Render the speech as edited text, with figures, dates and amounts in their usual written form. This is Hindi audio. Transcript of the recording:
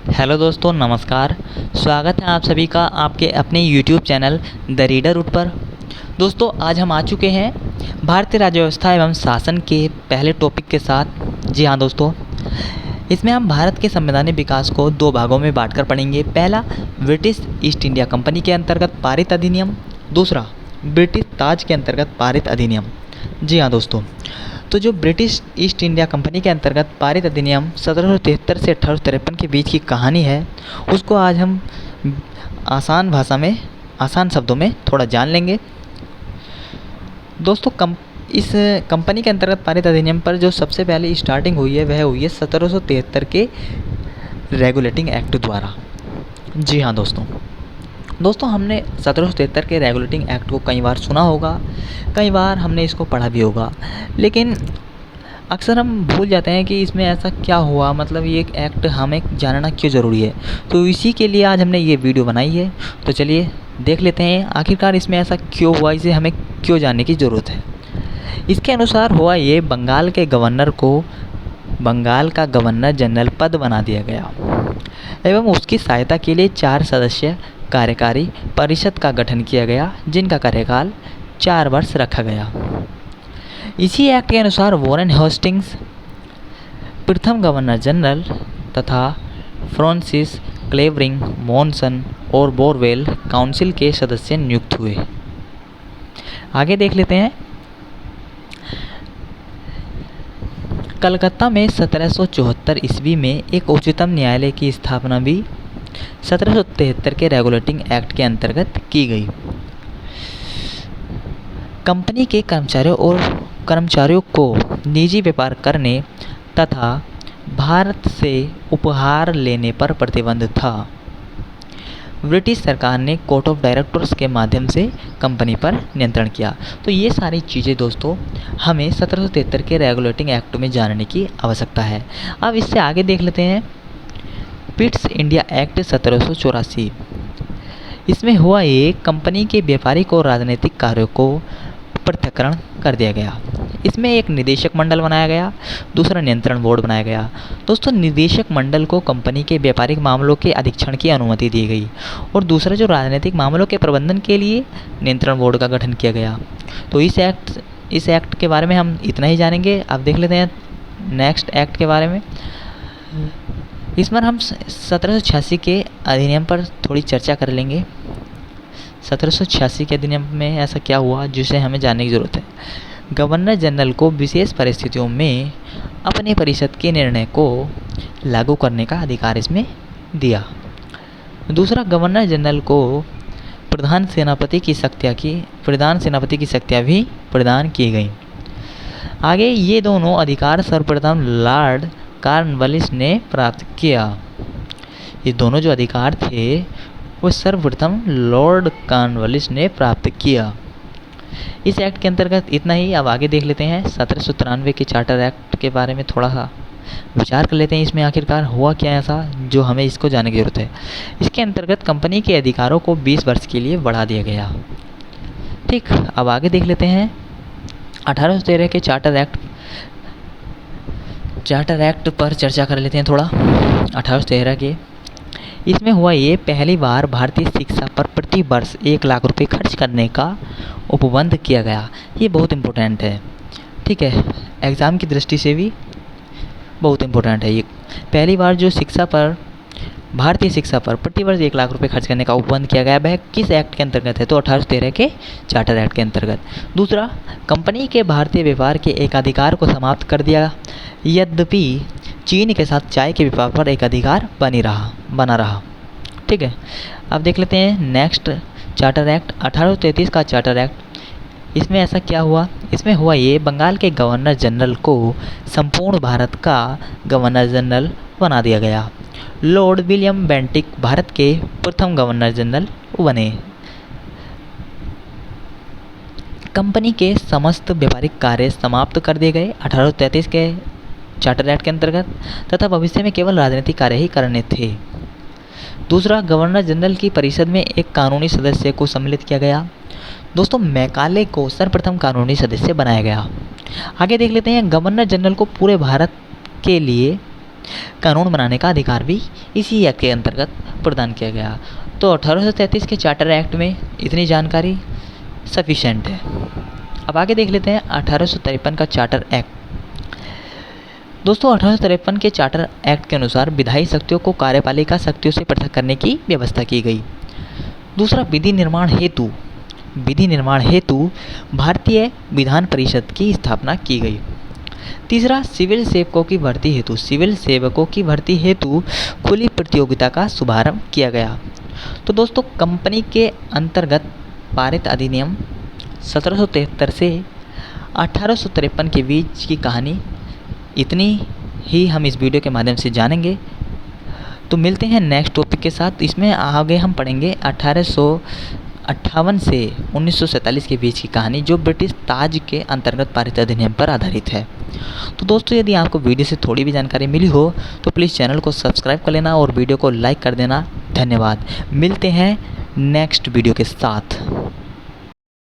हेलो दोस्तों, नमस्कार। स्वागत है आप सभी का आपके अपने YouTube channel The Reader Route पर। दोस्तों, आज हम आ चुके हैं भारतीय राज्य व्यवस्था एवं शासन के पहले टॉपिक के साथ। जी हाँ दोस्तों, इसमें हम भारत के संवैधानिक विकास को दो भागों में बांटकर पढ़ेंगे। पहला, ब्रिटिश ईस्ट इंडिया कंपनी के अंतर्गत पारित अधिनियम। दूसरा, ब्रिटिश ताज के अंतर्गत पारित अधिनियम। जी हाँ दोस्तों, तो जो ब्रिटिश ईस्ट इंडिया कंपनी के अंतर्गत पारित अधिनियम 1773 से 1853 के बीच की कहानी है, उसको आज हम आसान भाषा में, आसान शब्दों में थोड़ा जान लेंगे। दोस्तों, इस कंपनी के अंतर्गत पारित अधिनियम पर जो सबसे पहले स्टार्टिंग हुई है वह हुई है 1773 के रेगुलेटिंग एक्ट द्वारा। जी हाँ दोस्तों, हमने 1773 के रेगुलेटिंग एक्ट को कई बार सुना होगा, कई बार हमने इसको पढ़ा भी होगा, लेकिन अक्सर हम भूल जाते हैं कि इसमें ऐसा क्या हुआ, मतलब ये एक एक्ट हमें जानना क्यों ज़रूरी है। तो इसी के लिए आज हमने ये वीडियो बनाई है। तो चलिए देख लेते हैं आखिरकार इसमें ऐसा क्यों हुआ, इसे हमें क्यों जानने की ज़रूरत है। इसके अनुसार हुआ ये, बंगाल के गवर्नर को बंगाल का गवर्नर जनरल पद बना दिया गया एवं उसकी सहायता के लिए 4 सदस्य कार्यकारी परिषद का गठन किया गया, जिनका कार्यकाल 4 वर्ष रखा गया। इसी एक्ट के अनुसार वॉरेन हेस्टिंग्स प्रथम गवर्नर जनरल तथा फ्रांसिस क्लेवरिंग, मॉनसन और बोरवेल काउंसिल के सदस्य नियुक्त हुए। आगे देख लेते हैं। कलकत्ता में 1774 ईस्वी में एक उच्चतम न्यायालय की स्थापना भी 1773 के रेगुलेटिंग एक्ट के अंतर्गत की गई। कंपनी के कर्मचारियों को निजी व्यापार करने तथा भारत से उपहार लेने पर प्रतिबंध था। ब्रिटिश सरकार ने कोर्ट ऑफ डायरेक्टर्स के माध्यम से कंपनी पर नियंत्रण किया। तो ये सारी चीज़ें दोस्तों हमें 1773 के रेगुलेटिंग एक्ट में जानने की आवश्यकता है। अब इससे आगे देख लेते हैं पिट्स इंडिया एक्ट 1784। इसमें हुआ ये, कंपनी के व्यापारिक और राजनीतिक कार्यों को पृथक्करण कर दिया गया। इसमें एक निदेशक मंडल बनाया गया, दूसरा नियंत्रण बोर्ड बनाया गया। दोस्तों, निदेशक मंडल को कंपनी के व्यापारिक मामलों के अधीक्षण की अनुमति दी गई और दूसरा जो राजनीतिक मामलों के प्रबंधन के लिए नियंत्रण बोर्ड का गठन किया गया। तो इस एक्ट के बारे में हम इतना ही जानेंगे। अब देख लेते हैं नेक्स्ट एक्ट के बारे में। इस पर हम 1786 के अधिनियम पर थोड़ी चर्चा कर लेंगे। 1786 के अधिनियम में ऐसा क्या हुआ जिसे हमें जानने की ज़रूरत है। गवर्नर जनरल को विशेष परिस्थितियों में अपने परिषद के निर्णय को लागू करने का अधिकार इसमें दिया। दूसरा, गवर्नर जनरल को प्रधान सेनापति की शक्तियाँ भी प्रदान की गई। आगे ये दोनों अधिकार सर्वप्रथम लॉर्ड कॉर्नवालिस ने प्राप्त किया। ये दोनों जो अधिकार थे वो सर्वप्रथम लॉर्ड कॉर्नवालिस ने प्राप्त किया। इस एक्ट के अंतर्गत इतना ही। अब आगे देख लेते हैं 1793 के चार्टर एक्ट के बारे में थोड़ा सा विचार कर लेते हैं। इसमें आखिरकार हुआ क्या ऐसा जो हमें इसको जानने की ज़रूरत है। इसके अंतर्गत कंपनी के अधिकारों को 20 वर्ष के लिए बढ़ा दिया गया। ठीक, अब आगे देख लेते हैं 1813 के चार्टर एक्ट पर चर्चा कर लेते हैं थोड़ा। 1813 के इसमें हुआ ये, पहली बार भारतीय शिक्षा पर प्रति वर्ष 1 लाख रुपए खर्च करने का उपबंध किया गया। ये बहुत इम्पोर्टेंट है, ठीक है, एग्ज़ाम की दृष्टि से भी बहुत इम्पोर्टेंट है। ये पहली बार जो भारतीय शिक्षा पर प्रति वर्ष 1 लाख रुपए खर्च करने का उपबंध किया गया, वह किस एक्ट के अंतर्गत है? तो 1813 के चार्टर एक्ट के अंतर्गत। दूसरा, कंपनी के भारतीय व्यापार के एकाधिकार को समाप्त कर दिया, यद्यपि चीन के साथ चाय के व्यापार पर एक अधिकार बना रहा। ठीक है, अब देख लेते हैं नेक्स्ट चार्टर एक्ट 1833 का चार्टर एक्ट। इसमें ऐसा क्या हुआ? इसमें हुआ ये, बंगाल के गवर्नर जनरल को संपूर्ण भारत का गवर्नर जनरल बना दिया गया। लॉर्ड विलियम बेंटिक भारत के प्रथम गवर्नर जनरल बने। कंपनी के समस्त व्यापारिक कार्य समाप्त कर दिए गए 1833 के चार्टर एक्ट के अंतर्गत, तथा भविष्य में केवल राजनीतिक कार्य ही करने थे। दूसरा, गवर्नर जनरल की परिषद में एक कानूनी सदस्य को सम्मिलित किया गया। दोस्तों, मैकाले को सर्वप्रथम कानूनी सदस्य बनाया गया। आगे देख लेते हैं, गवर्नर जनरल को पूरे भारत के लिए कानून बनाने का अधिकार भी इसी एक्ट के अंतर्गत प्रदान किया गया। तो 1833 के चार्टर एक्ट में इतनी जानकारी सफिशेंट है। अब आगे देख लेते हैं 1853 का चार्टर एक्ट। दोस्तों 1853 के चार्टर एक्ट के अनुसार विधायी शक्तियों को कार्यपालिका शक्तियों से पृथक करने की व्यवस्था की गई। दूसरा, विधि निर्माण हेतु भारतीय विधान परिषद की स्थापना की गई। तीसरा, सिविल सेवकों की भर्ती हेतु खुली प्रतियोगिता का शुभारंभ किया गया। तो दोस्तों कंपनी के अंतर्गत पारित अधिनियम 1773 से 1853 के बीच की कहानी इतनी ही हम इस वीडियो के माध्यम से जानेंगे। तो मिलते हैं नेक्स्ट टॉपिक के साथ। इसमें आगे हम पढ़ेंगे 1858 से 1947 के बीच की कहानी, जो ब्रिटिश ताज के अंतर्गत पारित अधिनियम पर आधारित है। तो दोस्तों यदि आपको वीडियो से थोड़ी भी जानकारी मिली हो तो प्लीज़ चैनल को सब्सक्राइब कर लेना और वीडियो को लाइक कर देना। धन्यवाद। मिलते हैं नेक्स्ट वीडियो के साथ।